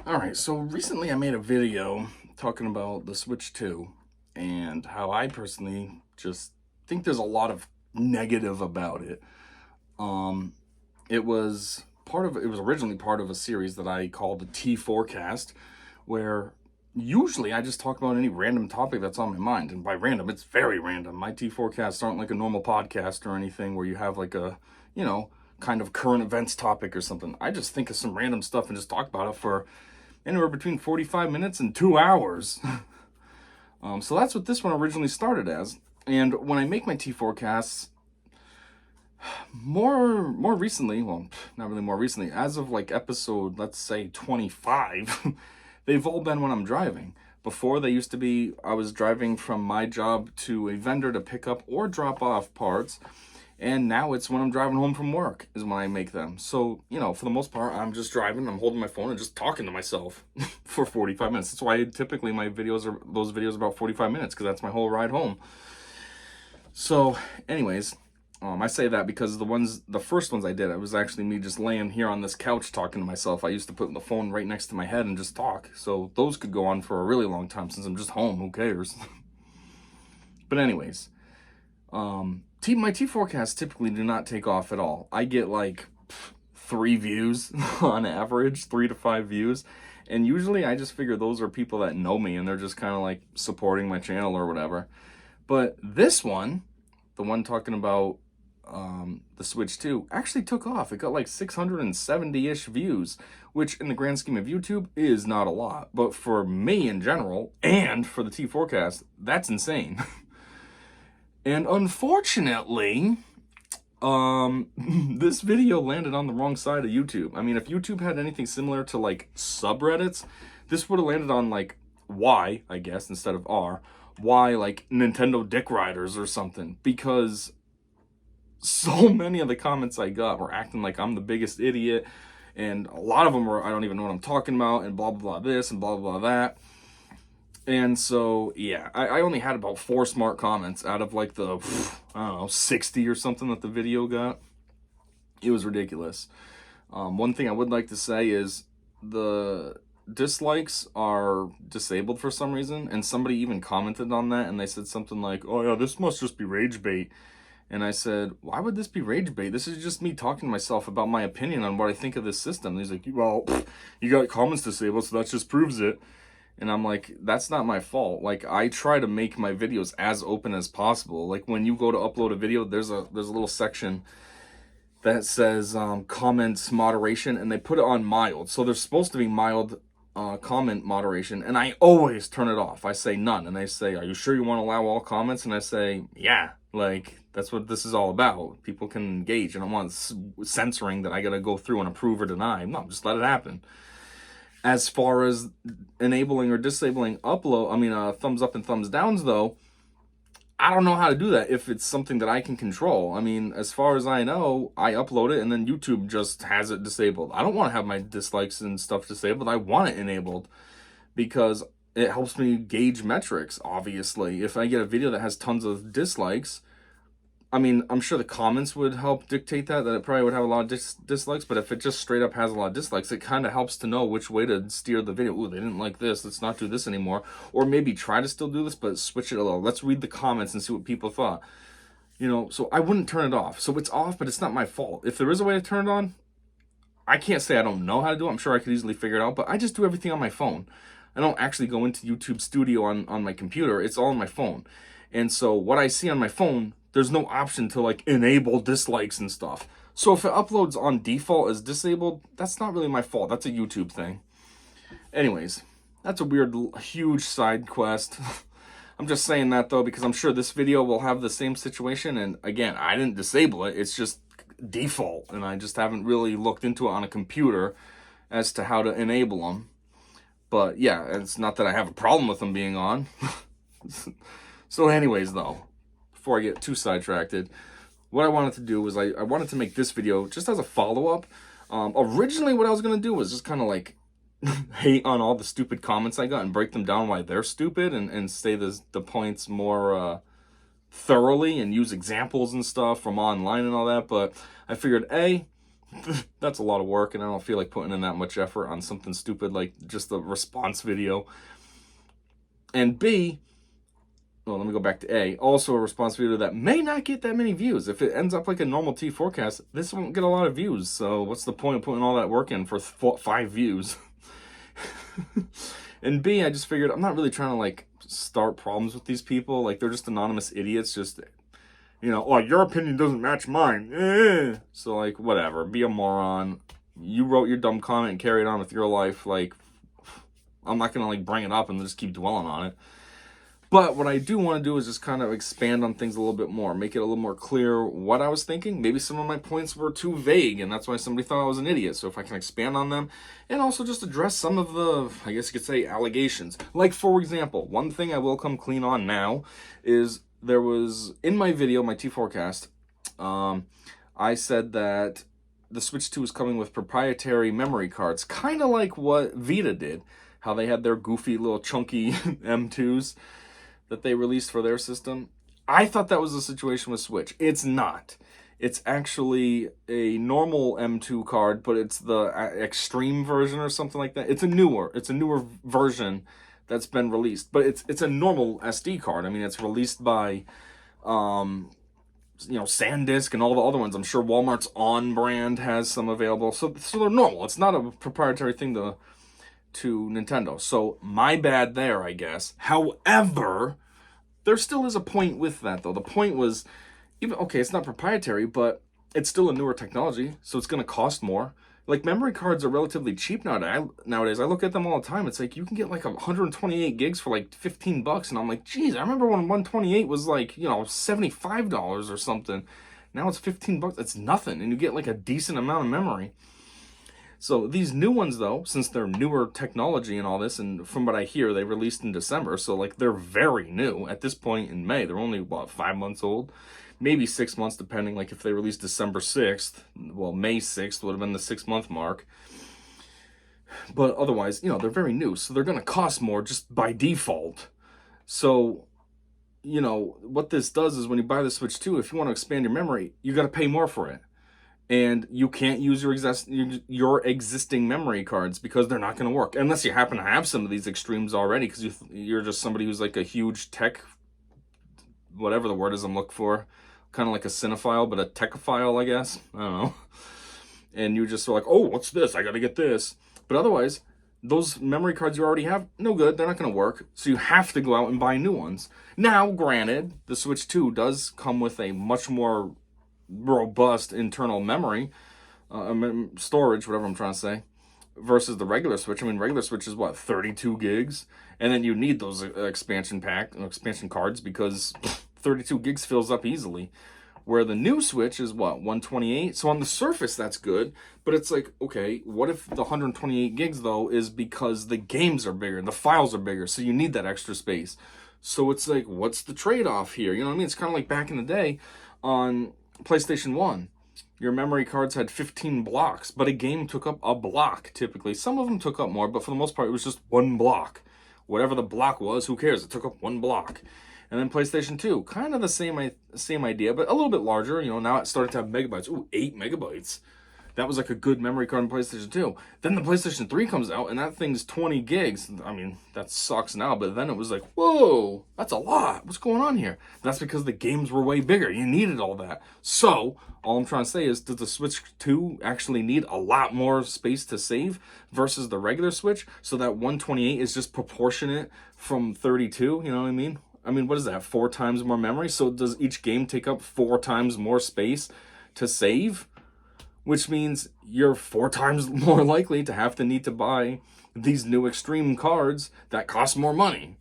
Alright, so recently I made a video talking about the Switch 2 and how I personally just think there's a lot of negative about it. Um, it was originally part of a series that I called the T Forecast, where usually I just talk about any random topic that's on my mind. And by random, it's very random. My T Forecasts aren't like a normal podcast or anything where you have like a, you know, kind of current events topic or something. I just think of some random stuff and just talk about it for anywhere between 45 minutes and 2 hours. So that's what this one originally started as. And when I make my T forecasts, more recently, well, not really more recently, as of like episode, let's say 25, they've all been when I'm driving. Before, they used to be, I was driving from my job to a vendor to pick up or drop off parts. And now it's when I'm driving home from work is when I make them. So, for the most part, I'm just driving, I'm holding my phone and just talking to myself for 45 minutes. That's why typically my videos are those videos about 45 minutes, because that's my whole ride home. So, anyways, I say that because the first ones I did, it was actually me just laying here on this couch talking to myself. I used to put the phone right next to my head and just talk. So those could go on for a really long time since I'm just home. Who cares? But anyways, my T forecasts typically do not take off at all. I get like 3 views on average, 3 to 5 views. And usually I just figure those are people that know me and they're just kind of like supporting my channel or whatever. But this one, the one talking about the Switch 2, actually took off. It got like 670-ish views, which in the grand scheme of YouTube is not a lot. But for me in general, and for the T forecast, that's insane. And unfortunately, this video landed on the wrong side of YouTube. I mean, if YouTube had anything similar to like subreddits, this would have landed on like Y, I guess, instead of R. Y, like Nintendo Dickriders or something, because so many of the comments I got were acting like I'm the biggest idiot, and a lot of them were, I don't even know what I'm talking about, and blah, blah, blah this, and blah, blah, blah that. And so, yeah, I only had about 4 smart comments out of like the, I don't know, 60 or something that the video got. It was ridiculous. One thing I would like to say is the dislikes are disabled for some reason, and somebody even commented on that, and they said something like, oh yeah, this must just be rage bait. And I said, why would this be rage bait? This is just me talking to myself about my opinion on what I think of this system. And he's like, well, you got comments disabled, so that just proves it. And I'm like, that's not my fault. Like, I try to make my videos as open as possible. Like, when you go to upload a video, there's a little section that says comments moderation, and they put it on mild. So there's supposed to be mild comment moderation, and I always turn it off. I say none, and they say, are you sure you want to allow all comments? And I say, yeah, like, that's what this is all about. People can engage. I don't want censoring that I gotta go through and approve or deny. No, just let it happen. As far as enabling or disabling thumbs up and thumbs downs, though, I don't know how to do that if it's something that I can control. I mean, as far as I know, I upload it and then YouTube just has it disabled. I don't want to have my dislikes and stuff disabled. I want it enabled because it helps me gauge metrics, obviously. If I get a video that has tons of dislikes, I mean, I'm sure the comments would help dictate that it probably would have a lot of dislikes, but if it just straight up has a lot of dislikes, it kind of helps to know which way to steer the video. Ooh, they didn't like this, let's not do this anymore. Or maybe try to still do this, but switch it a little. Let's read the comments and see what people thought. So I wouldn't turn it off. So it's off, but it's not my fault. If there is a way to turn it on, I can't say I don't know how to do it. I'm sure I could easily figure it out, but I just do everything on my phone. I don't actually go into YouTube Studio on my computer. It's all on my phone. And so what I see on my phone, there's no option to like enable dislikes and stuff. So if it uploads on default as disabled, that's not really my fault. That's a YouTube thing. Anyways, that's a weird, huge side quest. I'm just saying that though, because I'm sure this video will have the same situation. And again, I didn't disable it. It's just default. And I just haven't really looked into it on a computer as to how to enable them. But yeah, it's not that I have a problem with them being on. So anyways, though, before I get too sidetracked, what I wanted to do was I wanted to make this video just as a follow-up. Originally, what I was going to do was just kind of like hate on all the stupid comments I got and break them down why they're stupid and say the points more thoroughly and use examples and stuff from online and all that. But I figured, A, That's a lot of work, and I don't feel like putting in that much effort on something stupid like just a response video. And B, well, let me go back to A, also a response video that may not get that many views. If it ends up like a normal T forecast, this won't get a lot of views. So what's the point of putting all that work in for 5 views? And B, I just figured I'm not really trying to like start problems with these people. Like, they're just anonymous idiots, just, you know, oh, your opinion doesn't match mine. So like, whatever, be a moron. You wrote your dumb comment and carried on with your life. Like, I'm not gonna like bring it up and just keep dwelling on it. But what I do want to do is just kind of expand on things a little bit more, make it a little more clear what I was thinking. Maybe some of my points were too vague, and that's why somebody thought I was an idiot. So if I can expand on them, and also just address some of the, I guess you could say, allegations. Like, for example, one thing I will come clean on now is there was, in my video, my T-Forecast, I said that the Switch 2 is coming with proprietary memory cards, kind of like what Vita did, how they had their goofy little chunky M2s that they released for their system. I thought that was the situation with Switch. It's not. It's actually a normal M2 card, but it's the extreme version or something like that. It's a newer version that's been released, but it's a normal SD card. I mean, it's released by you know, SanDisk and all the other ones. I'm sure Walmart's On brand has some available. So they're normal. It's not a proprietary thing to Nintendo. So my bad there, I guess. However, there still is a point with that, though. The point was, even, okay, it's not proprietary, but it's still a newer technology, so it's going to cost more. Like, memory cards are relatively cheap nowadays. I look at them all the time. It's like, you can get like 128 gigs for like $15, and I'm like, geez, I remember when 128 was like, you know, $75 or something. Now it's $15. It's nothing, and you get like a decent amount of memory. So these new ones, though, since they're newer technology and all this, and from what I hear, they released in December, so like they're very new. At this point in May, they're only, what, 5 months old? Maybe 6 months, depending, like if they released December 6th, well, May 6th would have been the 6-month mark. But otherwise, you know, they're very new, so they're going to cost more just by default. So, you know, what this does is when you buy the Switch 2, if you want to expand your memory, you got to pay more for it. And you can't use your existing memory cards because they're not going to work. Unless you happen to have some of these extremes already, because you're just somebody who's like a huge tech, whatever the word is I'm looking for. Kind of like a cinephile, but a techophile, I guess. I don't know. And you just are like, oh, what's this? I got to get this. But otherwise, those memory cards you already have, no good. They're not going to work. So you have to go out and buy new ones. Now, granted, the Switch 2 does come with a much more robust internal memory, storage, whatever I'm trying to say, versus the regular Switch. I mean, regular Switch is what, 32 gigs? And then you need those expansion cards because 32 gigs fills up easily. Where the new Switch is what, 128? So on the surface, that's good. But it's like, okay, what if the 128 gigs, though, is because the games are bigger, the files are bigger, so you need that extra space. So it's like, what's the trade-off here? You know what I mean? It's kind of like back in the day on PlayStation 1. Your memory cards had 15 blocks, but a game took up a block, typically. Some of them took up more, but for the most part, it was just one block. Whatever the block was, who cares? It took up one block. And then PlayStation 2, kind of the same idea, but a little bit larger. You know, now it started to have megabytes. Ooh, 8 megabytes. That was like a good memory card in PlayStation 2. Then the PlayStation 3 comes out, and that thing's 20 gigs. I mean, that sucks now, but then it was like, whoa, that's a lot. What's going on here? That's because the games were way bigger. You needed all that. So, all I'm trying to say is, does the Switch 2 actually need a lot more space to save versus the regular Switch? So that 128 is just proportionate from 32, you know what I mean? I mean, what is that, 4 times more memory? So does each game take up 4 times more space to save? Which means you're 4 times more likely to need to buy these new extreme cards that cost more money.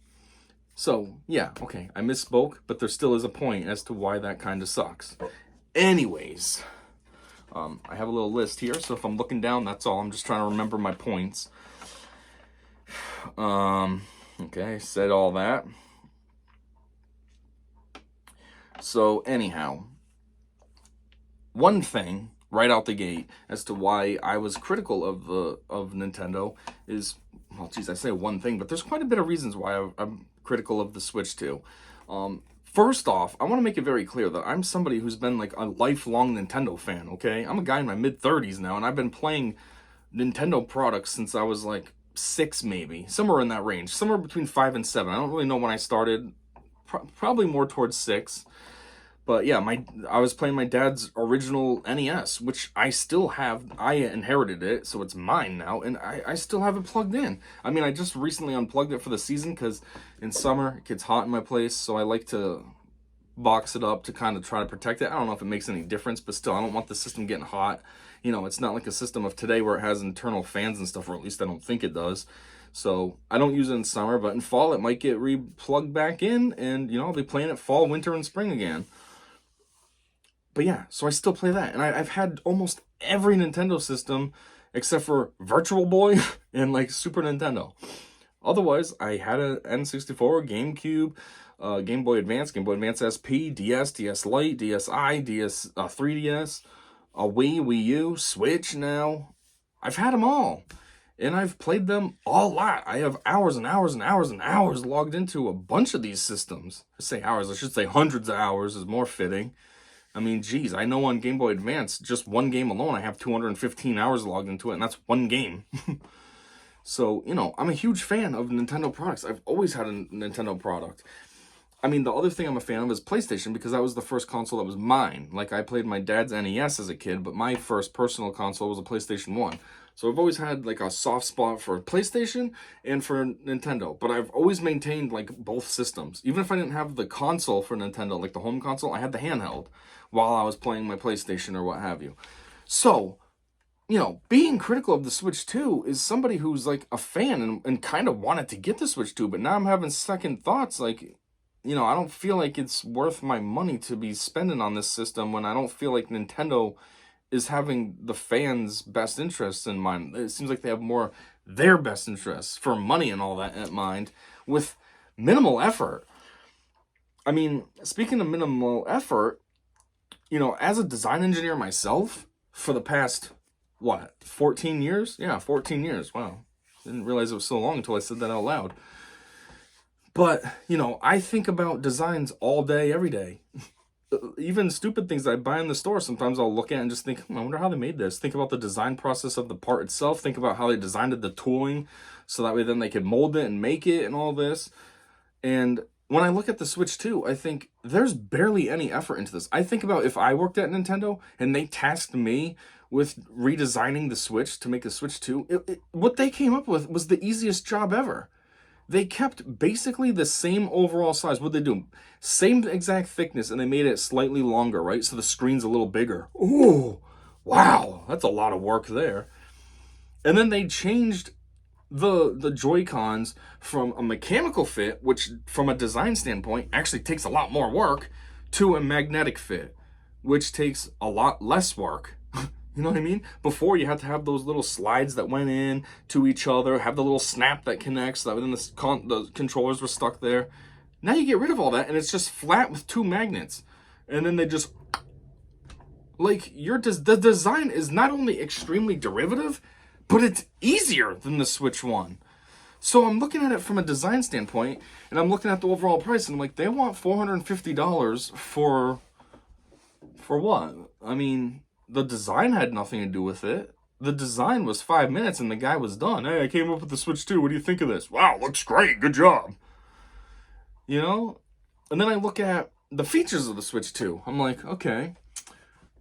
So, yeah, okay, I misspoke, but there still is a point as to why that kind of sucks. Anyways, I have a little list here, so if I'm looking down, that's all. I'm just trying to remember my points. Okay, said all that. So, anyhow, one thing right out the gate as to why I was critical of Nintendo is, well, geez, I say one thing, but there's quite a bit of reasons why I'm critical of the Switch 2. First off, I want to make it very clear that I'm somebody who's been like a lifelong Nintendo fan, okay? I'm a guy in my mid-30s now, and I've been playing Nintendo products since I was like 6 maybe, somewhere in that range, somewhere between 5 and 7. I don't really know when I started, probably more towards 6. But yeah, I was playing my dad's original NES, which I still have. I inherited it, so it's mine now, and I still have it plugged in. I mean, I just recently unplugged it for the season because in summer it gets hot in my place, so I like to box it up to kind of try to protect it. I don't know if it makes any difference, but still, I don't want the system getting hot. You know, it's not like a system of today where it has internal fans and stuff, or at least I don't think it does. So I don't use it in summer, but in fall it might get re-plugged back in, and you know, I'll be playing it fall, winter, and spring again. But yeah, so I still play that. And I've had almost every Nintendo system except for Virtual Boy and like Super Nintendo. Otherwise, I had a N64, GameCube, Game Boy Advance, Game Boy Advance SP, DS, DS Lite, DSi, 3DS, a Wii, Wii U, Switch now. I've had them all. And I've played them a lot. I have hours and hours and hours and hours logged into a bunch of these systems. I say hours, I should say hundreds of hours is more fitting. I mean, geez, I know on Game Boy Advance, just one game alone, I have 215 hours logged into it, and that's one game. So, you know, I'm a huge fan of Nintendo products. I've always had a Nintendo product. I mean, the other thing I'm a fan of is PlayStation, because that was the first console that was mine. Like, I played my dad's NES as a kid, but my first personal console was a PlayStation 1. So I've always had, like, a soft spot for PlayStation and for Nintendo. But I've always maintained, like, both systems. Even if I didn't have the console for Nintendo, like the home console, I had the handheld while I was playing my PlayStation or what have you. So, you know, being critical of the Switch 2 is somebody who's, like, a fan and kind of wanted to get the Switch 2. But now I'm having second thoughts, like, you know, I don't feel like it's worth my money to be spending on this system when I don't feel like Nintendo is having the fans' best interests in mind. It seems like they have more their best interests for money and all that in mind with minimal effort. I mean, speaking of minimal effort, you know, as a design engineer myself for the past, 14 years? Yeah, 14 years. Wow. Didn't realize it was so long until I said that out loud. But, you know, I think about designs all day, every day. Even stupid things that I buy in the store, sometimes I'll look at and just think, I wonder how they made this. Think about the design process of the part itself. Think about how they designed the tooling so that way then they could mold it and make it and all this. And when I look at the Switch 2, I think there's barely any effort into this. I think about if I worked at Nintendo and they tasked me with redesigning the Switch to make a Switch 2, what they came up with was the easiest job ever. They kept basically the same overall size. What'd they do? Same exact thickness, and they made it slightly longer, right? So the screen's a little bigger. Ooh, wow, that's a lot of work there. And then they changed the joycons from a mechanical fit, which from a design standpoint actually takes a lot more work, to a magnetic fit, which takes a lot less work. You know what I mean? Before, you had to have those little slides that went in to each other, have the little snap that connects, so that then the controllers were stuck there. Now you get rid of all that, and it's just flat with 2 magnets. And then they just... Like, the design is not only extremely derivative, but it's easier than the Switch 1. So I'm looking at it from a design standpoint, and I'm looking at the overall price, and I'm like, they want $450 for what? I mean... The design had nothing to do with it. The design was 5 minutes and the guy was done. Hey, I came up with the Switch 2. What do you think of this? Wow, looks great. Good job. You know? And then I look at the features of the Switch 2. I'm like, okay.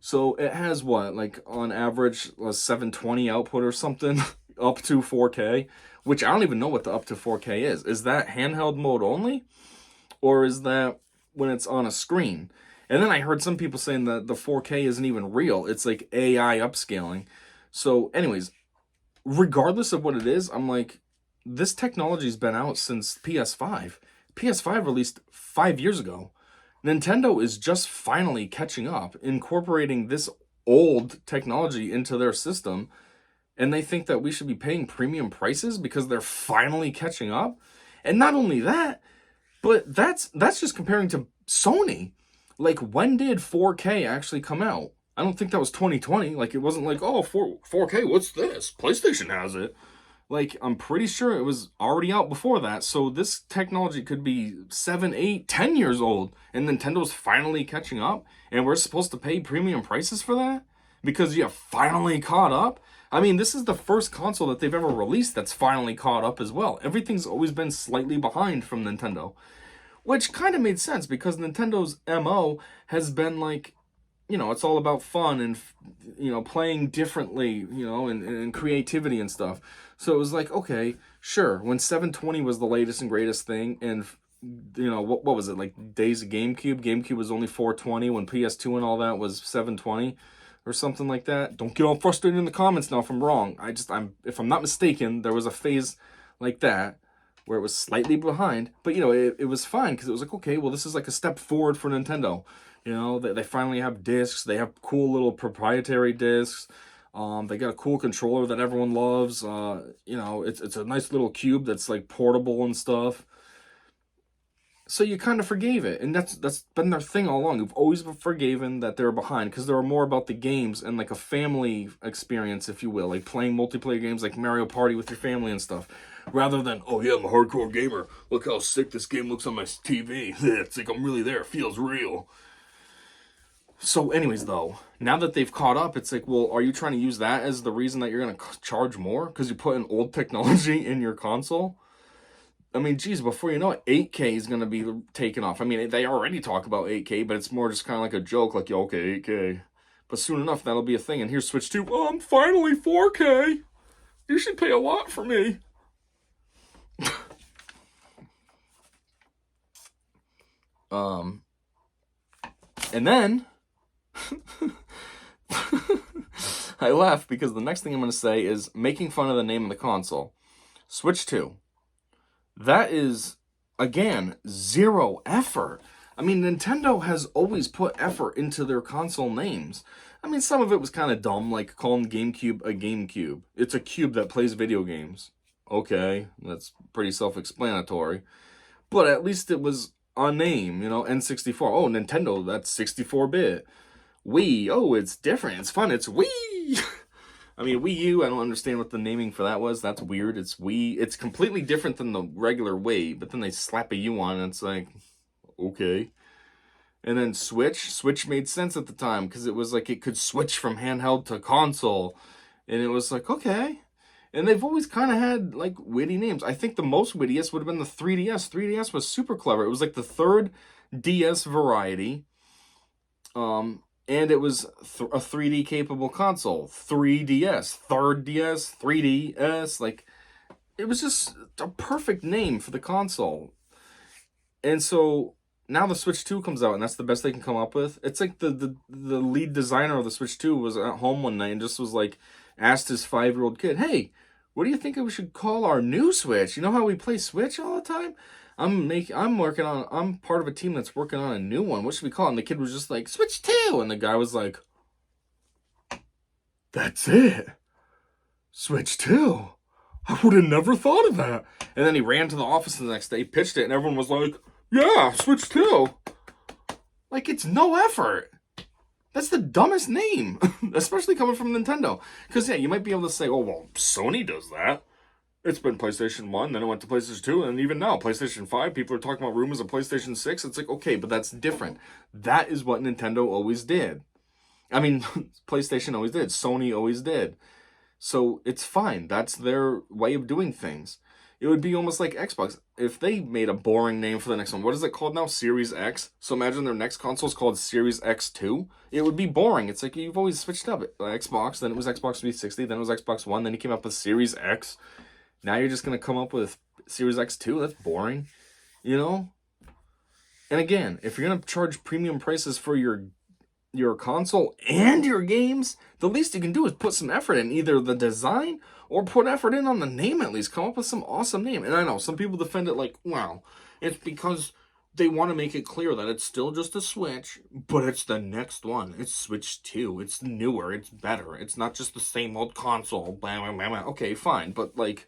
So it has what? Like on average, a 720 output or something up to 4K, which I don't even know what the up to 4K is. Is that handheld mode only? Or is that when it's on a screen? And then I heard some people saying that the 4K isn't even real. It's like AI upscaling. So anyways, regardless of what it is, I'm like, this technology's been out since PS5. PS5 released 5 years ago. Nintendo is just finally catching up, incorporating this old technology into their system. And they think that we should be paying premium prices because they're finally catching up. And not only that, but that's just comparing to Sony. Like, when did 4K actually come out? I don't think that was 2020. Like, it wasn't like, oh, 4K, what's this? PlayStation has it. Like, I'm pretty sure it was already out before that, so this technology could be 7, 8, 10 years old, and Nintendo's finally catching up, and we're supposed to pay premium prices for that? Because you finally caught up? I mean, this is the first console that they've ever released that's finally caught up as well. Everything's always been slightly behind from Nintendo. Which kind of made sense, because Nintendo's MO has been like, it's all about fun and, playing differently, and creativity and stuff. So it was like, okay, sure. When 720 was the latest and greatest thing, and, what was it, like days of GameCube? GameCube was only 420 when PS2 and all that was 720 or something like that. Don't get all frustrated in the comments now if I'm wrong. If I'm not mistaken, there was a phase like that where it was slightly behind, but it was fine, because it was like, okay, well, this is like a step forward for Nintendo. They finally have discs. They have cool little proprietary discs. They got a cool controller that everyone loves. It's a nice little cube that's like portable and stuff. So you kind of forgave it, and that's been their thing all along. You've always forgiven that they're behind, because they were more about the games and like a family experience, if you will, like playing multiplayer games like Mario Party with your family and stuff, rather than, oh yeah, I'm a hardcore gamer. Look how sick this game looks on my TV. It's like I'm really there. It feels real. So anyways, though, now that they've caught up, it's like, well, are you trying to use that as the reason that you're going to charge more? Because you put in old technology in your console? I mean, geez, before you know it, 8K is going to be taken off. I mean, they already talk about 8K, but it's more just kind of like a joke, like, yo, okay, 8K. But soon enough, that'll be a thing. And here's Switch 2. Oh, I'm finally 4K. You should pay a lot for me. And then I laugh because the next thing I'm going to say is making fun of the name of the console. Switch 2. That is, again, zero effort. I mean, Nintendo has always put effort into their console names. I mean, some of it was kind of dumb, like calling GameCube a GameCube. It's a cube that plays video games. Okay, that's pretty self-explanatory. But at least it was a name, N64. Oh, Nintendo, that's 64-bit. Wii, oh, it's different. It's fun. It's Wii. I mean, Wii U, I don't understand what the naming for that was. That's weird. It's Wii. It's completely different than the regular Wii, but then they slap a U on it, and it's like, okay. And then Switch made sense at the time, because it was like it could switch from handheld to console. And it was like, okay. And they've always kind of had, like, witty names. I think the most wittiest would have been the 3DS. 3DS was super clever. It was like the third DS variety. And it was a 3D capable console. 3DS, third DS, 3DS. Like, it was just a perfect name for the console. And so now the Switch 2 comes out, and that's the best they can come up with. It's like the lead designer of the Switch 2 was at home one night and just was like, asked his 5-year-old kid, hey, what do you think we should call our new Switch? You know how we play Switch all the time? I'm part of a team that's working on a new one. What should we call it? And the kid was just like, Switch 2. And the guy was like, that's it. Switch 2. I would have never thought of that. And then he ran to the office the next day, pitched it, and everyone was like, yeah, Switch 2. Like, it's no effort. That's the dumbest name, especially coming from Nintendo. Because, yeah, you might be able to say, oh, well, Sony does that. It's been PlayStation 1, then it went to PlayStation 2, and even now, PlayStation 5, people are talking about rumors of PlayStation 6. It's like, okay, but that's different. That is what Nintendo always did. I mean, PlayStation always did. Sony always did. So it's fine. That's their way of doing things. It would be almost like Xbox. If they made a boring name for the next one, what is it called now? Series X? So imagine their next console is called Series X2. It would be boring. It's like you've always switched up. Xbox, then it was Xbox 360, then it was Xbox One, then you came up with Series X. Now you're just going to come up with Series X2? That's boring. And again, if you're going to charge premium prices for your console and your games, the least you can do is put some effort in either the design or put effort in on the name at least. Come up with some awesome name. And I know some people defend it like, wow, it's because they want to make it clear that it's still just a Switch, but it's the next one. It's Switch 2. It's newer. It's better. It's not just the same old console. Blah, blah, blah, blah. Okay, fine. But like,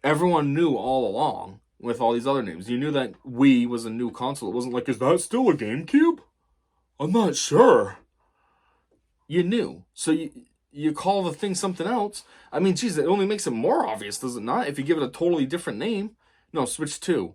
everyone knew all along with all these other names. You knew that Wii was a new console. It wasn't like, is that still a GameCube? I'm not sure. You knew. So you call the thing something else. I mean, geez, it only makes it more obvious, does it not? If you give it a totally different name. No, Switch 2.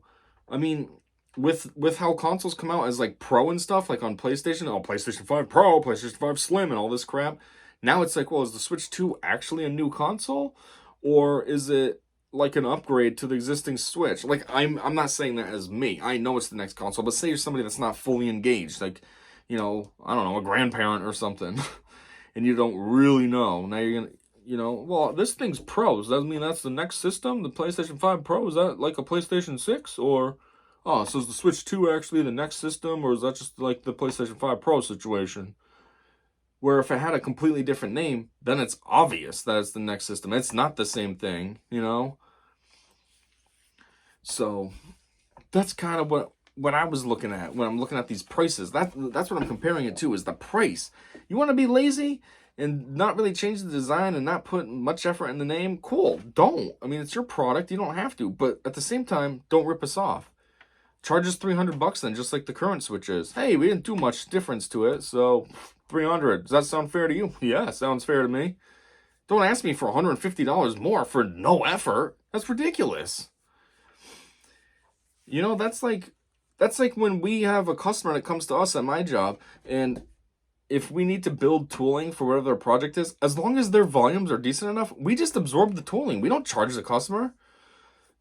I mean, with how consoles come out as like Pro and stuff, like on PlayStation, oh, PlayStation 5 Pro, PlayStation 5 Slim, and all this crap. Now it's like, well, is the Switch 2 actually a new console? Or is it like an upgrade to the existing Switch? Like, I'm not saying that as me. I know it's the next console, but say you're somebody that's not fully engaged, like, you know, I don't know, a grandparent or something, and you don't really know. Now you're gonna, you know, well, this thing's Pro. Does that mean that's the next system? The PlayStation 5 Pro? Is that like a PlayStation 6? Or, oh, so is the Switch 2 actually the next system? Or is that just like the PlayStation 5 Pro situation? Where if it had a completely different name, then it's obvious that it's the next system. It's not the same thing, you know? So, that's kind of what I was looking at when I'm looking at these prices. That's what I'm comparing it to, is the price. You want to be lazy and not really change the design and not put much effort in the name? Cool, don't. I mean, it's your product. You don't have to. But at the same time, don't rip us off. Charge us $300 then, just like the current Switch is. Hey, we didn't do much difference to it, so $300. Does that sound fair to you? Yeah, sounds fair to me. Don't ask me for $150 more for no effort. That's ridiculous. You know, that's like when we have a customer that comes to us at my job, and if we need to build tooling for whatever their project is, as long as their volumes are decent enough, we just absorb the tooling. We don't charge the customer.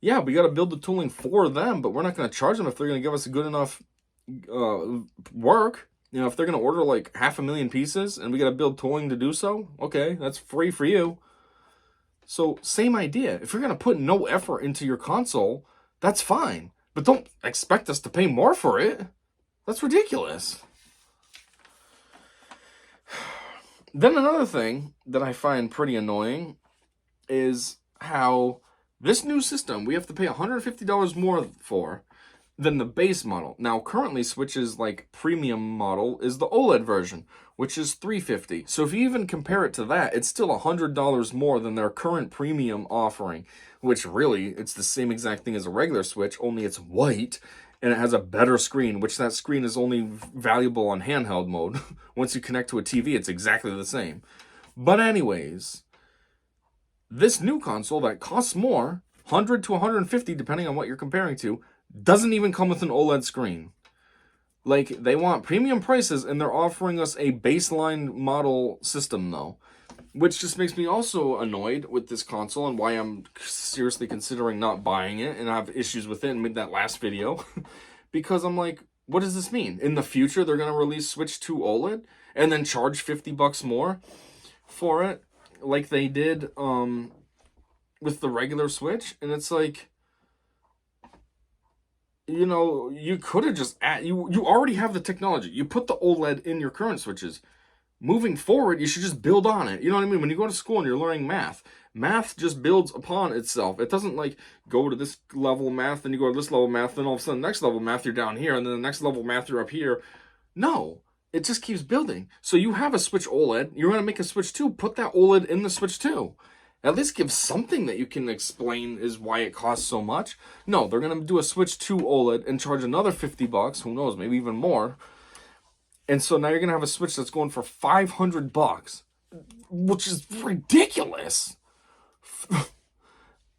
Yeah, we got to build the tooling for them, but we're not going to charge them if they're going to give us a good enough work. You know, if they're going to order like 500,000 pieces and we got to build tooling to do so, okay, that's free for you. So, same idea. If you're going to put no effort into your console, that's fine. But don't expect us to pay more for it. That's ridiculous. Then another thing that I find pretty annoying is how this new system we have to pay $150 more for than the base model. Now, currently, Switch's like premium model is the OLED version, which is $350. So if you even compare it to that, it's still $100 more than their current premium offering, which really, it's the same exact thing as a regular Switch, only it's white, and it has a better screen, which that screen is only valuable on handheld mode. Once you connect to a TV, it's exactly the same. But anyways, this new console that costs more, $100 to $150, depending on what you're comparing to, doesn't even come with an OLED screen. Like, they want premium prices, and they're offering us a baseline model system, though. Which just makes me also annoyed with this console, and why I'm seriously considering not buying it, and I have issues with it and made that last video. Because I'm like, what does this mean? In the future, they're going to release Switch 2 OLED, and then charge $50 more for it, like they did with the regular Switch? And it's like, you know, you could have just you already have the technology. You put the OLED in your current Switches. Moving forward, you should just build on it. You know what I mean? When you go to school and you're learning math, math just builds upon itself. It doesn't like go to this level of math, then you go to this level of math, then all of a sudden the next level of math you're down here, and then the next level of math you're up here. No, it just keeps building. So you have a Switch OLED, you're going to make a Switch 2, put that OLED in the Switch 2. At least give something that you can explain is why it costs so much. No, they're going to do a Switch 2 OLED and charge another $50, who knows, maybe even more. And so now you're going to have a Switch that's going for $500, which is ridiculous.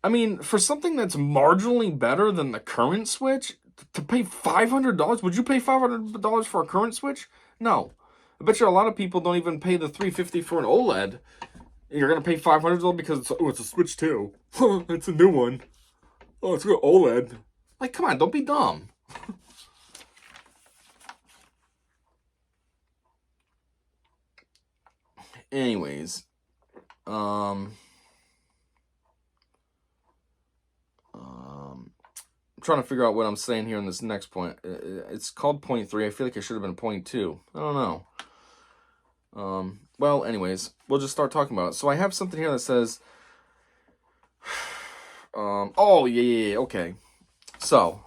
I mean, for something that's marginally better than the current Switch, to pay $500, would you pay $500 for a current Switch? No. I bet you a lot of people don't even pay the $350 for an OLED. You're going to pay $500 because it's a Switch 2. It's a new one. Oh, it's got OLED. Like, come on, don't be dumb. Anyways, I'm trying to figure out what I'm saying here in this next point. It's called point 3. I feel like it should have been point 2. I don't know. Well, anyways, we'll just start talking about it. So I have something here that says, oh, yeah, okay. So,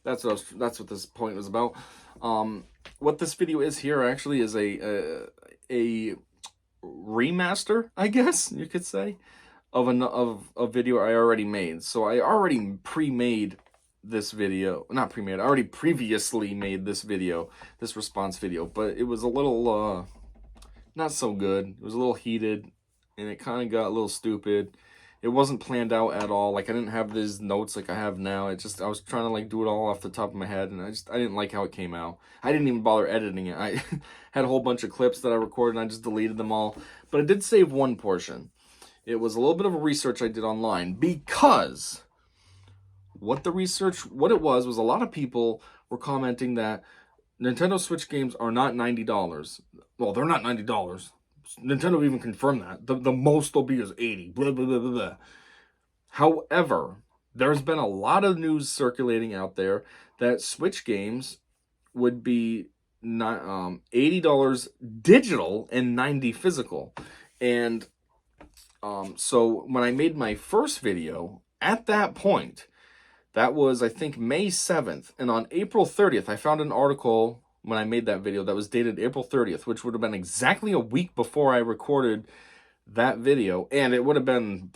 that's what this point was about. What this video is here actually is a remaster, I guess you could say, of a video I already made. So I already pre-made this video, not pre-made, I already previously made this video, this response video, but it was a little not so good. It was a little heated, and it kind of got a little stupid. It wasn't planned out at all. Like, I didn't have these notes like I have now. I was trying to like do it all off the top of my head, and I didn't like how it came out. I didn't even bother editing it. I had a whole bunch of clips that I recorded, and I just deleted them all. But I did save one portion. It was a little bit of a research I did online, because what it was a lot of people were commenting that Nintendo Switch games are not $90. Well, they're not $90. Nintendo even confirmed that. The most they'll be is 80. Blah, blah, blah, blah, blah. However, there's been a lot of news circulating out there that Switch games would be not, $80 digital and $90 physical. And so when I made my first video, at that point, that was, I think, May 7th. And on April 30th, I found an article when I made that video that was dated April 30th, which would have been exactly a week before I recorded that video. And it would have been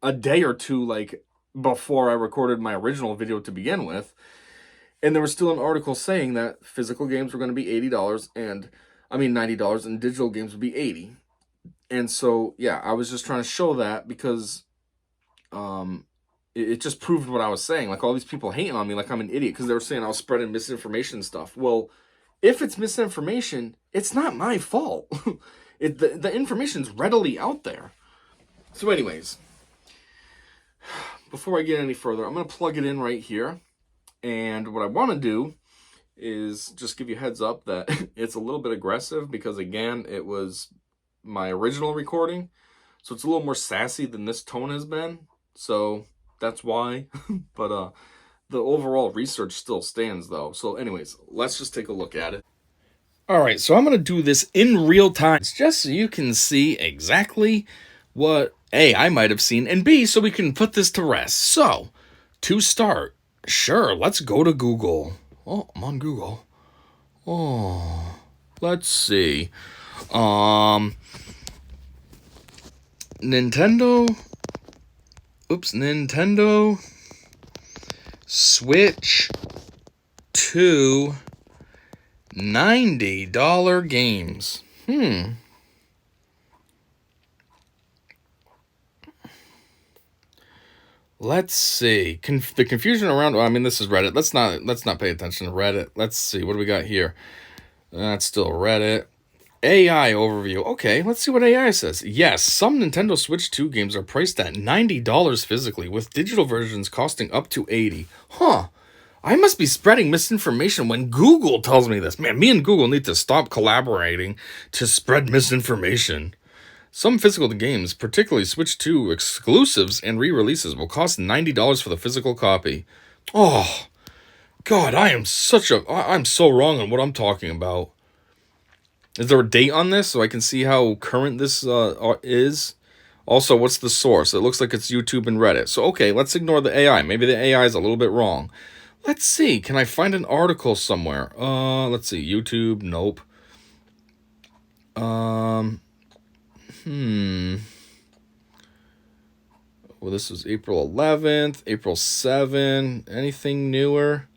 a day or two, like, before I recorded my original video to begin with. And there was still an article saying that physical games were going to be $80 and, $90, and digital games would be $80. And so, yeah, I was just trying to show that because, it just proved what I was saying. Like, all these people hating on me like I'm an idiot because they were saying I was spreading misinformation and stuff. Well, if it's misinformation, it's not my fault. The information's readily out there. So anyways, before I get any further, I'm going to plug it in right here. And what I want to do is just give you a heads up that it's a little bit aggressive because, again, it was my original recording. So it's a little more sassy than this tone has been. So that's why. But the overall research still stands, though. So anyways, let's just take a look at it. All right, so I'm going to do this in real time, just so you can see exactly what A, I might have seen, and B, so we can put this to rest. So, to start, sure, let's go to Google. Oh, I'm on Google. Oh, let's see. Nintendo Switch 2 $90 games. Let's see. The confusion around, this is Reddit. Let's not pay attention to Reddit. Let's see. What do we got here? That's still Reddit. AI overview. Okay, let's see what AI says. Yes, some Nintendo Switch 2 games are priced at $90 physically, with digital versions costing up to $80. Huh. I must be spreading misinformation when Google tells me this. Man, me and Google need to stop collaborating to spread misinformation. Some physical games, particularly Switch 2 exclusives and re-releases, will cost $90 for the physical copy. Oh, God, I'm so wrong on what I'm talking about. Is there a date on this so I can see how current this is? Also, what's the source? It looks like it's YouTube and Reddit. So, okay, let's ignore the AI. Maybe the AI is a little bit wrong. Let's see. Can I find an article somewhere? Let's see. YouTube. Nope. Well, this was April 11th, April 7th. Anything newer?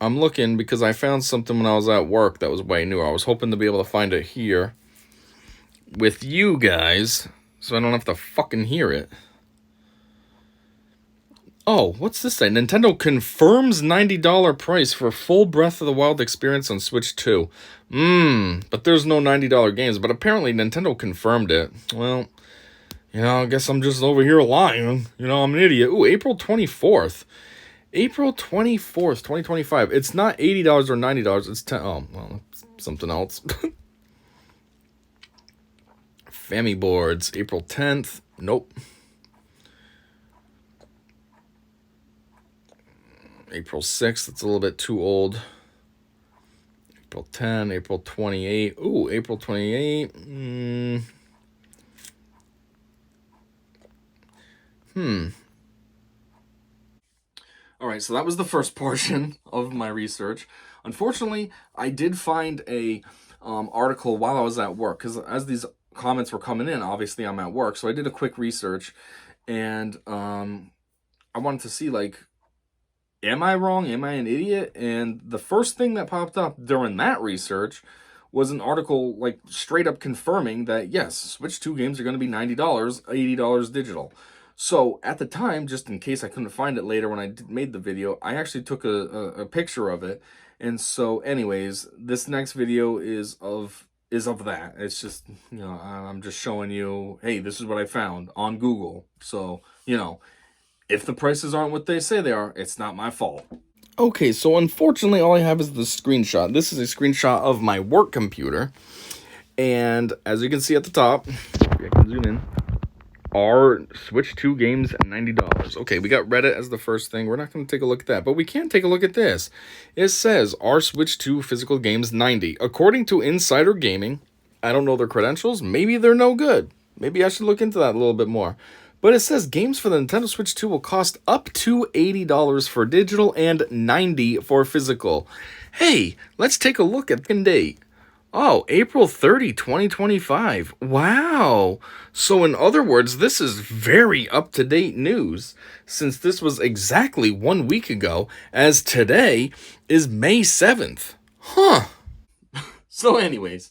I'm looking because I found something when I was at work that was way newer. I was hoping to be able to find it here with you guys so I don't have to fucking hear it. Oh, what's this say? Nintendo confirms $90 price for full Breath of the Wild experience on Switch 2. But there's no $90 games, but apparently Nintendo confirmed it. Well, I guess I'm just over here lying. I'm an idiot. Ooh, April 24th. April 24th, 2025. It's not $80 or $90. It's $10. Oh, well, something else. Family boards. April 10th. Nope. April 6th. It's a little bit too old. April 10. April 28. Ooh, April 28. All right, so that was the first portion of my research. Unfortunately, I did find a article while I was at work, because as these comments were coming in, obviously I'm at work, so I did a quick research, and I wanted to see, like, am I wrong? Am I an idiot? And the first thing that popped up during that research was an article like straight up confirming that yes, Switch 2 games are going to be $90, $80 digital. So at the time, just in case I couldn't find it later when I made the video, I actually took a picture of it. And so anyways, this next video is of that. It's just, you know, I'm just showing you, hey, this is what I found on Google. So, you know, if the prices aren't what they say they are, it's not my fault. Okay, so unfortunately, all I have is the screenshot. This is a screenshot of my work computer. And as you can see at the top, I can zoom in, are Switch 2 games $90. Okay, we got Reddit as the first thing. We're not going to take a look at that, but we can take a look at this. It says, are Switch 2 physical games $90? According to Insider Gaming, I don't know their credentials. Maybe they're no good. Maybe I should look into that a little bit more. But it says games for the Nintendo Switch 2 will cost up to $80 for digital and $90 for physical. Hey, let's take a look at the date. Oh, April 30, 2025. Wow. So in other words, this is very up-to-date news, since this was exactly 1 week ago, as today is May 7th. Huh. So anyways,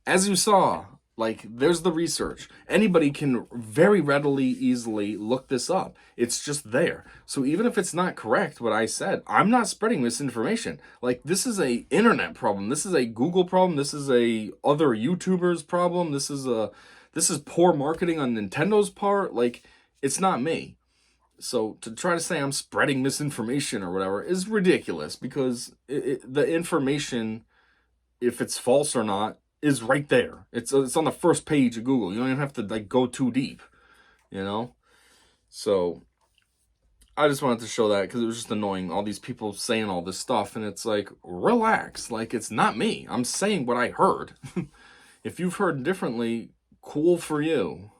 as you saw, like, there's the research. Anybody can very readily, easily look this up. It's just there. So even if it's not correct, what I said, I'm not spreading misinformation. Like, this is a internet problem. This is a Google problem. This is a other YouTubers problem. This is poor marketing on Nintendo's part. Like, it's not me. So to try to say I'm spreading misinformation or whatever is ridiculous, because the information, if it's false or not, is right there. It's on the first page of Google. You don't even have to like go too deep, you know? So I just wanted to show that because it was just annoying. All these people saying all this stuff, and it's like, relax. Like, it's not me. I'm saying what I heard. If you've heard differently, cool for you.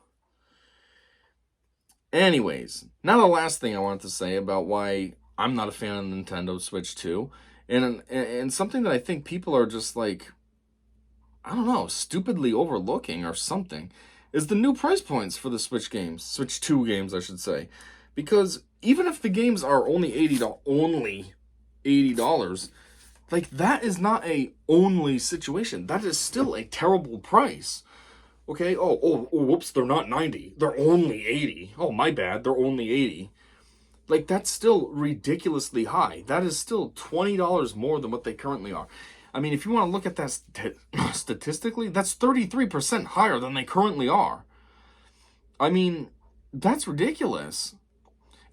Anyways, now the last thing I wanted to say about why I'm not a fan of Nintendo Switch 2, and something that I think people are just like, I don't know, stupidly overlooking or something, is the new price points for the Switch games. Switch 2 games, I should say. Because even if the games are only $80, like, that is not a only situation. That is still a terrible price. Okay, whoops, they're not 90. They're only 80. Oh, my bad, they're only 80. Like, that's still ridiculously high. That is still $20 more than what they currently are. I mean, if you want to look at that statistically, that's 33% higher than they currently are. I mean, that's ridiculous.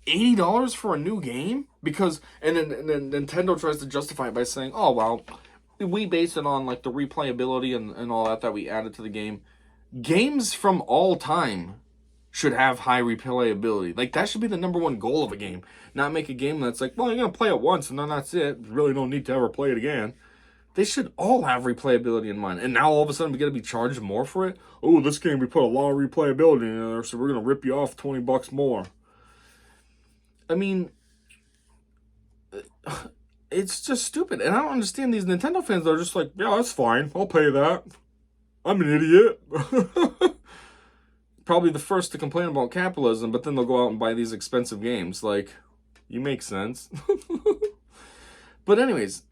$80 for a new game? Because, and then Nintendo tries to justify it by saying, oh, well, we base it on, like, the replayability and all that we added to the game. Games from all time should have high replayability. Like, that should be the number one goal of a game. Not make a game that's like, well, you're going to play it once and then that's it. Really don't need to ever play it again. They should all have replayability in mind. And now all of a sudden we got to be charged more for it? Oh, this game, we put a lot of replayability in there, so we're going to rip you off $20 more. I mean, it's just stupid. And I don't understand these Nintendo fans that are just like, yeah, that's fine. I'll pay that. I'm an idiot. Probably the first to complain about capitalism, but then they'll go out and buy these expensive games. Like, you make sense. But anyways,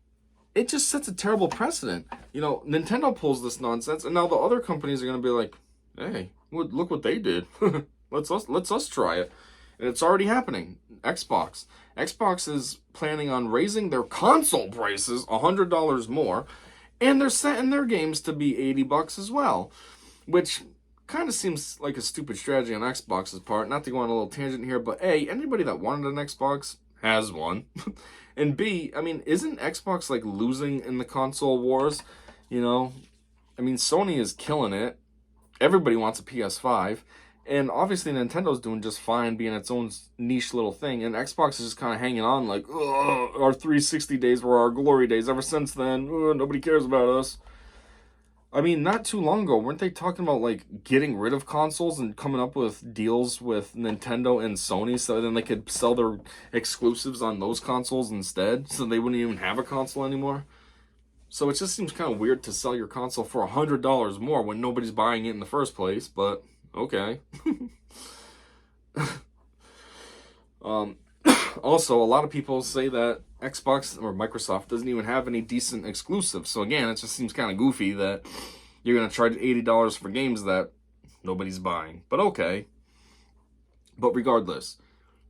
it just sets a terrible precedent. You know, Nintendo pulls this nonsense, and now the other companies are going to be like, hey, look what they did. Let's us try it. And it's already happening. Xbox is planning on raising their console prices $100 more, and they're setting their games to be $80 as well, which kind of seems like a stupid strategy on Xbox's part. Not to go on a little tangent here, but A, anybody that wanted an Xbox has one. And B, I mean, isn't Xbox, like, losing in the console wars? You know? I mean, Sony is killing it. Everybody wants a PS5. And obviously Nintendo's doing just fine being its own niche little thing. And Xbox is just kind of hanging on like, our 360 days were our glory days. Ever since then, nobody cares about us. I mean, not too long ago, weren't they talking about, like, getting rid of consoles and coming up with deals with Nintendo and Sony so then they could sell their exclusives on those consoles instead, so they wouldn't even have a console anymore? So it just seems kind of weird to sell your console for $100 more when nobody's buying it in the first place, but okay. Also, a lot of people say that Xbox or Microsoft doesn't even have any decent exclusives. So again, it just seems kind of goofy that you're going to charge $80 for games that nobody's buying. But okay. But regardless,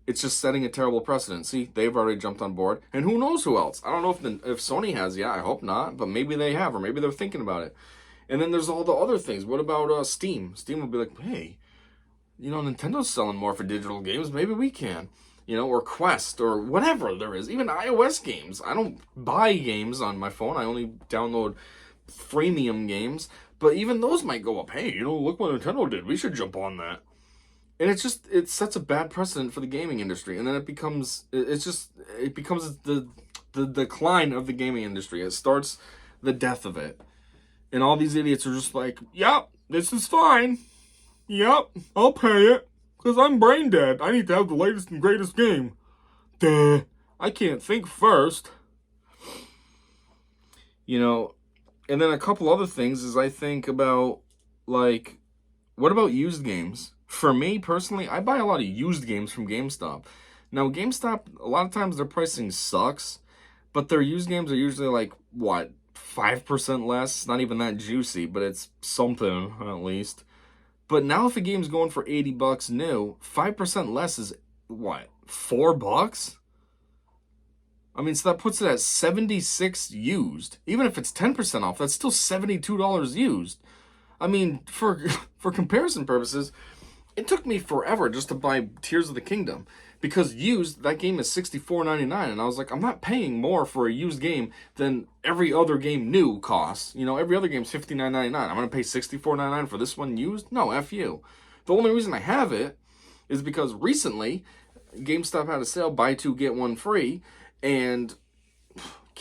it's just setting a terrible precedent. See, they've already jumped on board. And who knows who else? I don't know if Sony has yet. I hope not. But maybe they have, or maybe they're thinking about it. And then there's all the other things. What about Steam? Steam will be like, hey, Nintendo's selling more for digital games. Maybe we can. Or Quest, or whatever there is. Even iOS games. I don't buy games on my phone. I only download freemium games. But even those might go up. Hey, look what Nintendo did. We should jump on that. And it sets a bad precedent for the gaming industry. And then it becomes the decline of the gaming industry. It starts the death of it. And all these idiots are just like, yep, this is fine. Yep, I'll pay it. Because I'm brain dead. I need to have the latest and greatest game. Duh. I can't think first. And then a couple other things is I think about, like, what about used games? For me, personally, I buy a lot of used games from GameStop. Now, GameStop, a lot of times their pricing sucks, but their used games are usually like, 5% less? Not even that juicy, but it's something, at least. But now if a game's going for $80 new, 5% less is, $4? I mean, so that puts it at $76 used. Even if it's 10% off, that's still $72 used. I mean, for comparison purposes, it took me forever just to buy Tears of the Kingdom. Because used, that game is $64.99. And I was like, I'm not paying more for a used game than every other game new costs. Every other game's $59.99. I'm going to pay $64.99 for this one used? No, F you. The only reason I have it is because recently, GameStop had a sale, buy two, get one free. And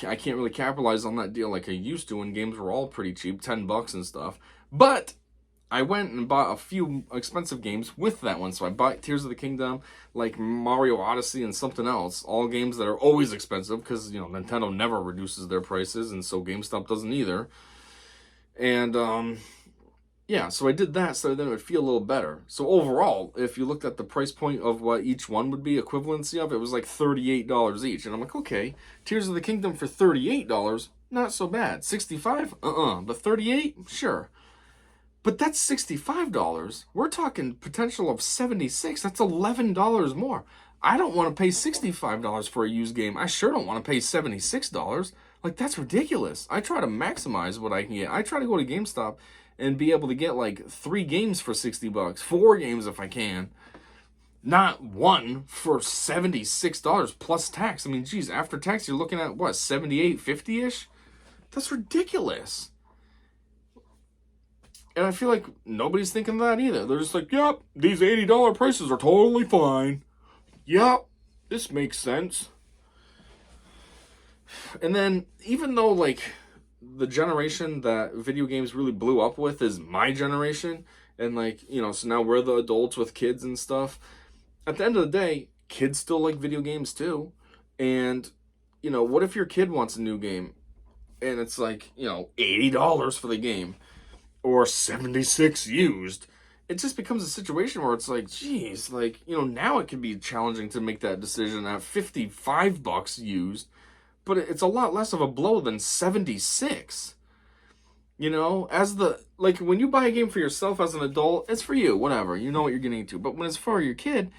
I can't really capitalize on that deal like I used to when games were all pretty cheap, $10 and stuff. But I went and bought a few expensive games with that one. So I bought Tears of the Kingdom, like Mario Odyssey and something else. All games that are always expensive because, Nintendo never reduces their prices, and so GameStop doesn't either. And, so I did that so then it would feel a little better. So overall, if you looked at the price point of what each one would be equivalency of, it was like $38 each. And I'm like, okay, Tears of the Kingdom for $38, not so bad. $65? But $38? Sure. But that's $65. We're talking potential of $76. That's $11 more. I don't want to pay $65 for a used game. I sure don't want to pay $76. Like, that's ridiculous. I try to maximize what I can get. I try to go to GameStop and be able to get like 3 games for $60, 4 games if I can. Not one for $76 plus tax. I mean, geez, after tax, you're looking at what, 78, 50-ish? That's ridiculous. And I feel like nobody's thinking that either. They're just like, yep, these $80 prices are totally fine. Yep, this makes sense. And then, even though, like, the generation that video games really blew up with is my generation, and, like, so now we're the adults with kids and stuff, at the end of the day, kids still like video games too. And, what if your kid wants a new game, and it's like, $80 for the game, or $76 used? It just becomes a situation where it's like, geez, like, now it can be challenging to make that decision at $55 used, but it's a lot less of a blow than $76. Like, when you buy a game for yourself as an adult, it's for you, whatever, you know what you're getting into. But when it's for your kid,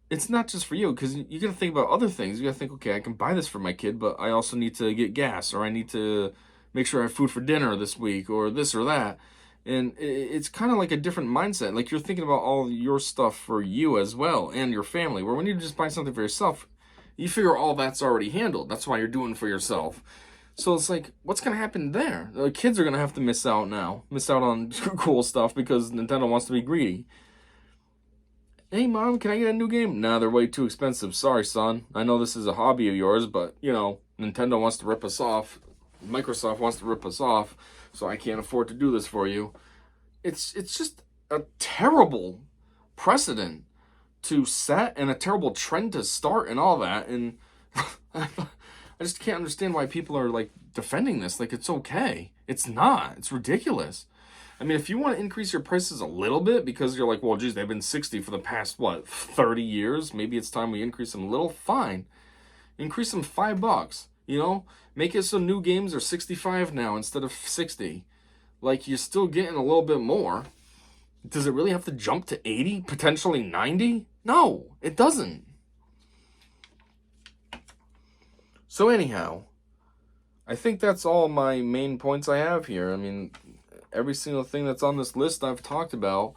it's not just for you, because you got to think about other things. You got to think, okay, I can buy this for my kid, but I also need to get gas, or I need to make sure I have food for dinner this week, or this or that. And it's kind of like a different mindset. Like, you're thinking about all your stuff for you as well, and your family. Where when you just buy something for yourself, you figure all that's already handled. That's why you're doing it for yourself. So it's like, what's going to happen there? The kids are going to have to miss out on cool stuff because Nintendo wants to be greedy. Hey, Mom, can I get a new game? Nah, they're way too expensive. Sorry, son. I know this is a hobby of yours, but, Nintendo wants to rip us off. Microsoft wants to rip us off, so I can't afford to do this for you. It's just a terrible precedent to set and a terrible trend to start and all that. And I just can't understand why people are, like, defending this like it's okay. It's not. It's ridiculous. I mean, if you want to increase your prices a little bit because you're like, well, geez, they've been 60 for the past, what, 30 years? Maybe it's time we increase them a little. Fine. Increase them $5, you know? Make it so new games are 65 now instead of 60. Like, you're still getting a little bit more. Does it really have to jump to 80? Potentially 90? No, it doesn't. So anyhow, I think that's all my main points I have here. I mean, every single thing that's on this list I've talked about.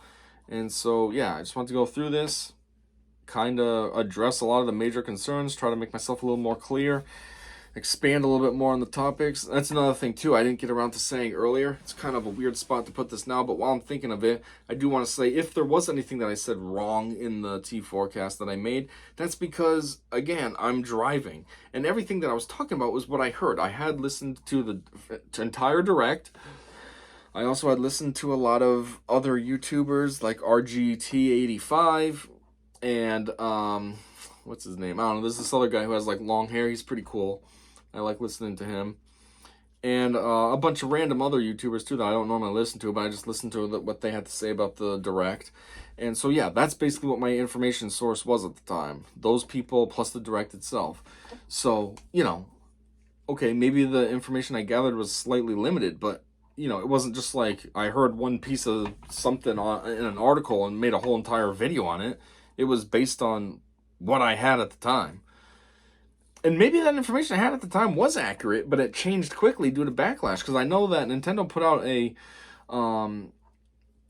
And so, yeah, I just want to go through this, kind of address a lot of the major concerns, try to make myself a little more clear, expand a little bit more on the topics. That's another thing, too, I didn't get around to saying earlier. It's kind of a weird spot to put this now, but while I'm thinking of it, I do want to say if there was anything that I said wrong in the T4cast that I made, that's because, again, I'm driving. And everything that I was talking about was what I heard. I had listened to the entire Direct. I also had listened to a lot of other YouTubers like RGT85 and, what's his name? I don't know. There's this other guy who has like long hair. He's pretty cool. I like listening to him. And a bunch of random other YouTubers too that I don't normally listen to, but I just listened to what they had to say about the Direct. And so, yeah, that's basically what my information source was at the time. Those people plus the Direct itself. So, you know, okay, maybe the information I gathered was slightly limited, but you know, it wasn't just like I heard one piece of something in an article and made a whole entire video on it. It was based on what I had at the time. And maybe that information I had at the time was accurate, but it changed quickly due to backlash. Because I know that Nintendo put out a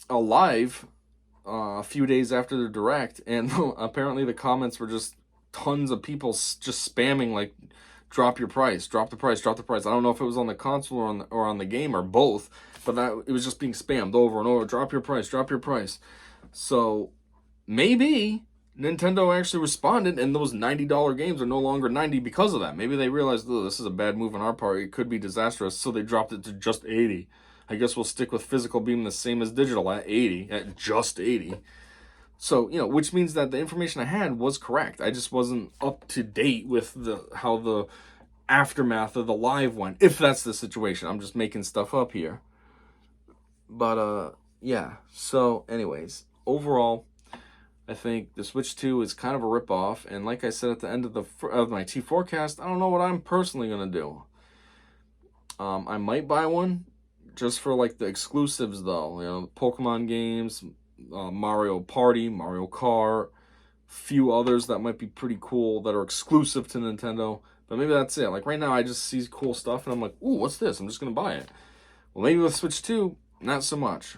live a few days after the Direct, and apparently the comments were just tons of people just spamming like, drop your price, drop the price, drop the price. I don't know if it was on the console or on the game or both, but it was just being spammed over and over. Drop your price, drop your price. So maybe Nintendo actually responded and those $90 games are no longer 90 because of that. Maybe they realized, oh, this is a bad move on our part. It could be disastrous, so they dropped it to just 80. I guess we'll stick with physical being the same as digital at 80, at just 80. So, you know, which means that the information I had was correct. I just wasn't up to date with how the aftermath of the live went, if that's the situation. I'm just making stuff up here. But, yeah. So, anyways, overall, I think the Switch 2 is kind of a ripoff. And like I said at the end of my T4cast, I don't know what I'm personally going to do. I might buy one just for, like, the exclusives, though. You know, the Pokemon games, Mario Party, Mario Kart, few others that might be pretty cool that are exclusive to Nintendo. But maybe that's it. Like right now I just see cool stuff and I'm like, ooh, what's this? I'm just going to buy it. Well, maybe with Switch 2, not so much.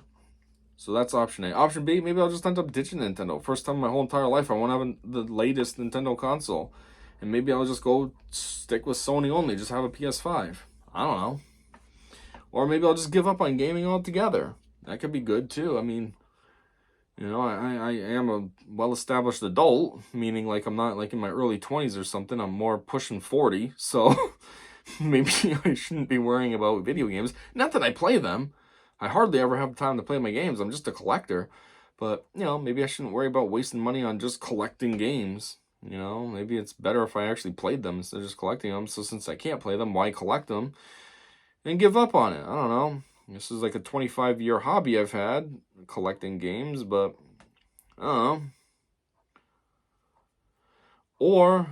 So that's option A. Option B, maybe I'll just end up ditching Nintendo. First time in my whole entire life I won't have the latest Nintendo console. And maybe I'll just go stick with Sony only, just have a PS5. I don't know. Or maybe I'll just give up on gaming altogether. That could be good too. I mean, you know, I am a well-established adult, meaning like I'm not like in my early 20s or something. I'm more pushing 40, so maybe I shouldn't be worrying about video games. Not that I play them. I hardly ever have time to play my games. I'm just a collector. But, you know, maybe I shouldn't worry about wasting money on just collecting games. You know, maybe it's better if I actually played them instead of just collecting them. So since I can't play them, why collect them? And give up on it. I don't know. This is like a 25-year hobby I've had, collecting games, but I don't know. Or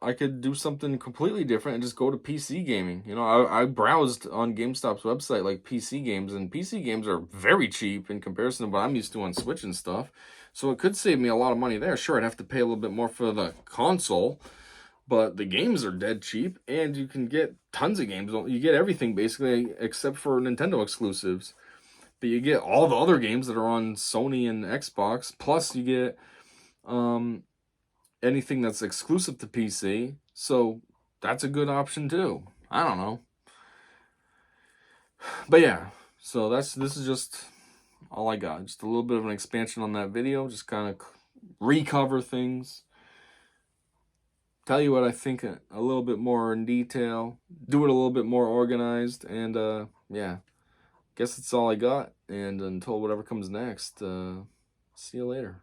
I could do something completely different and just go to PC gaming. You know, I browsed on GameStop's website like PC games, and PC games are very cheap in comparison to what I'm used to on Switch and stuff. So it could save me a lot of money there. Sure, I'd have to pay a little bit more for the console, but the games are dead cheap, and you can get tons of games. You get everything, basically, except for Nintendo exclusives. But you get all the other games that are on Sony and Xbox, plus you get anything that's exclusive to PC. So that's a good option, too. I don't know. But yeah, so this is just all I got. Just a little bit of an expansion on that video. Just kind of recover things. Tell you what I think a little bit more in detail, do it a little bit more organized, and yeah, guess that's all I got, and until whatever comes next, see you later.